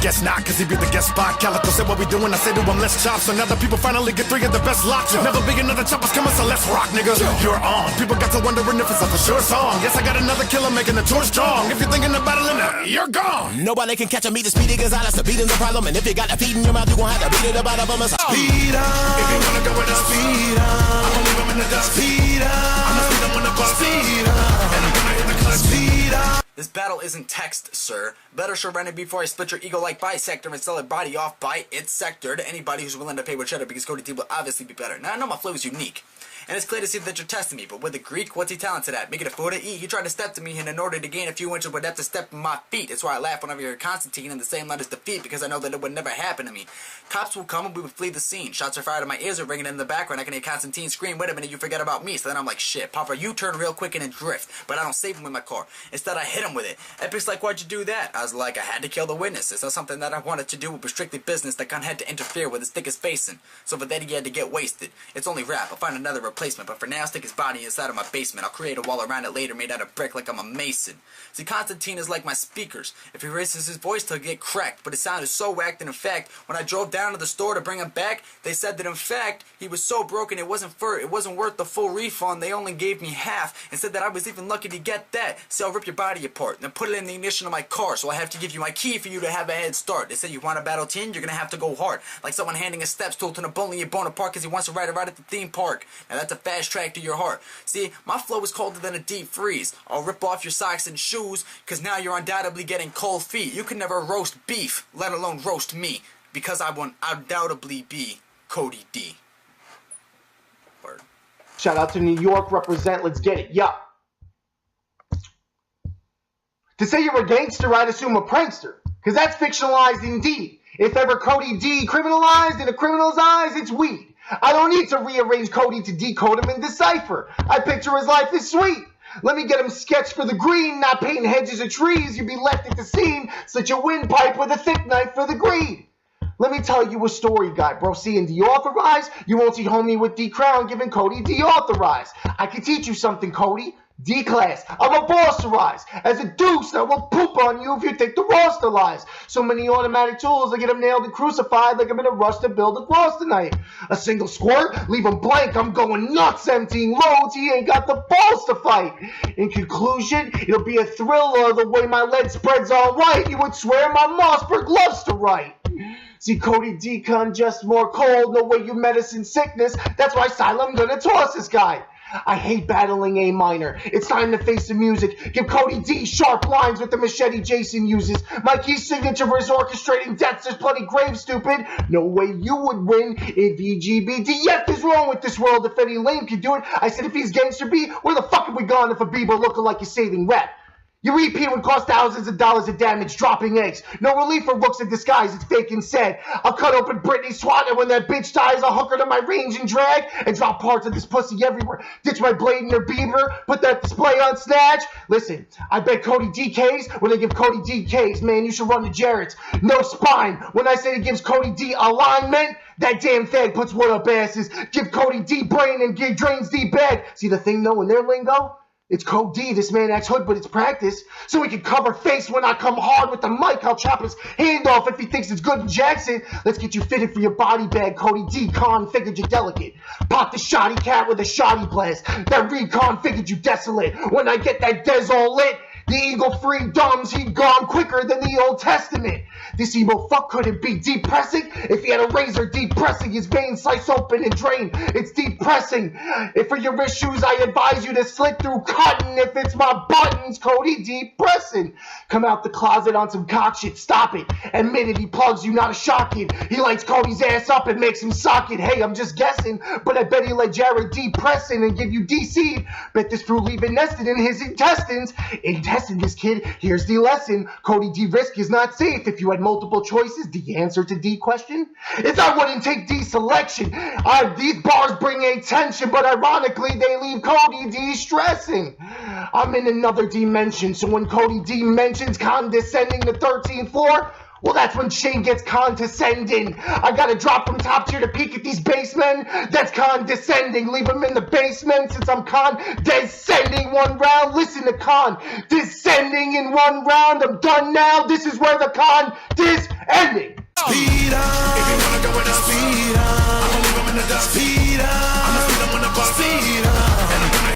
guess not, cause he be the guest spot. Calico said what we doing, I said to him, let's chop. So now the people finally get 3 of the best locks. Never be another choppers coming, so let's rock, nigga. You're on. People got to wondering if it's a for sure song. Yes, I got another killer making the tour strong. If you're thinking of battling, you're gone. Nobody can catch a meat, the speedy Gonzalez. The beating's a problem, and if you got a feed in your mouth, you gon' have to beat it about of them. Speed up. If you wanna go with us, speed up. I'ma leave him in the dust. Speed up. I'ma speed him when the bus. Speed up. And I'm gonna hit the clutch. Speed up. This battle isn't text, sir. Better surrender before I split your ego like bisector and sell your body off by its sector to anybody who's willing to pay with cheddar, because Cody D will obviously be better. Now I know my flow is unique, and it's clear to see that you're testing me, but with the Greek, what's he talented at? Making a food to eat. He tried to step to me, and in order to gain a few inches would have to step in my feet. That's why I laugh whenever you hear Constanteen in the same line as defeat, because I know that it would never happen to me. Cops will come and we would flee the scene. Shots are fired and my ears are ringing in the background. I can hear Constanteen scream, wait a minute, you forget about me. So then I'm like, shit, Papa, you turn real quick and then drift. But I don't save him with my car. Instead, I hit him with it. Epic's like, why'd you do that? I was like, I had to kill the witnesses. That's something that I wanted to do. It was strictly business that Con had to interfere with his thickest facing. So for that, he had to get wasted. It's only rap. I'll find another replacement. But for now, stick his body inside of my basement. I'll create a wall around it later made out of brick like I'm a mason. See, Constanteen is like my speakers. If he raises his voice, he'll get cracked. But his sound is so whacked, and in fact, when I drove down to the store to bring him back, they said that in fact, he was so broken it wasn't worth the full refund. They only gave me half, and said that I was even lucky to get that. So I'll rip your body apart, then put it in the ignition of my car, so I have to give you my key for you to have a head start. They said you want a battle team, you're gonna have to go hard. Like someone handing a step stool to Napoleon Bonaparte because he wants to ride it right at the theme park. Now that's a fast track to your heart. See, my flow is colder than a deep freeze. I'll rip off your socks and shoes, because now you're undoubtedly getting cold feet. You can never roast beef, let alone roast me, because I will undoubtedly be Cody D. Word. Shout out to New York, represent, let's get it, yup. To say you're a gangster, I'd assume a prankster, because that's fictionalized indeed. If ever Cody D criminalized in a criminal's eyes, it's weed. I don't need to rearrange Cody to decode him and decipher. I picture his life as sweet. Let me get him sketched for the green, not painting hedges or trees. You'd be left at the scene, such a windpipe with a thick knife for the greed. Let me tell you a story, guy, bro. Seeing deauthorized, you won't see homie with D crown giving Cody deauthorized. I can teach you something, Cody. D class, I'm a bosserize. As a deuce, I will poop on you if you think the roster lies. So many automatic tools, I get him nailed and crucified like I'm in a rush to build a cross tonight. A single squirt, leave him blank, I'm going nuts, emptying loads, he ain't got the balls to fight. In conclusion, it'll be a thriller the way my lead spreads all right. You would swear my Mossberg loves to write. See, Cody D con just more cold, no way you medicine sickness. That's why I'm gonna toss this guy. I hate battling A minor. It's time to face the music. Give Cody D sharp lines with the machete Jason uses. My key signature is orchestrating deaths. There's plenty grave, stupid. No way you would win if EGBDF is wrong with this world. If any lame can do it, I said if he's gangster B, where the fuck have we gone if a Bieber looking like he's saving rep? Your repeat would cost thousands of dollars of damage, dropping eggs. No relief for looks in disguise, it's fake and said. I'll cut open Britney Swanner when that bitch dies. I'll hook her to my range and drag and drop parts of this pussy everywhere. Ditch my blade in your Bieber, put that display on Snatch. Listen, I bet Cody DKs when they give Cody DKs. Man, you should run to Jarrett's. No spine. When I say it gives Cody D alignment, that damn thing puts wood up asses. Give Cody D brain and drains D bag. See the thing though in their lingo? It's Code D, this man acts hood, but it's practice. So he can cover face when I come hard with the mic. I'll chop his hand off if he thinks it's good in Jackson. Let's get you fitted for your body bag, Cody D. Con figured you delicate. Pop the shoddy cat with a shoddy blast. That recon figured you desolate. When I get that des all lit, the eagle free dumbs, he'd gone quicker than the Old Testament. This emo fuck couldn't be depressing if he had a razor depressing his veins, slice open and drain. It's depressing. If for your issues, I advise you to slit through cotton. If it's my buttons, Cody depressing. Come out the closet on some cock shit, stop it. Admit it, he plugs you, not a shocking. He lights Cody's ass up and makes him sock it. Hey, I'm just guessing, but I bet he let Jared depressing and give you DC. Bet this fruit leaving nested in his intestines. Intestine this kid, here's the lesson. Cody D risk is not safe. If you had multiple choices, the answer to D question is I wouldn't take D selection. These bars bring attention, but ironically they leave Cody D stressing. I'm in another dimension, so when Cody D mentions condescending the 13th floor, well, that's when Shane gets condescending. I gotta drop from top tier to peek at these basemen. That's condescending. Leave them in the basement since I'm condescending one round. Listen to con descending in one round. I'm done now. This is where the con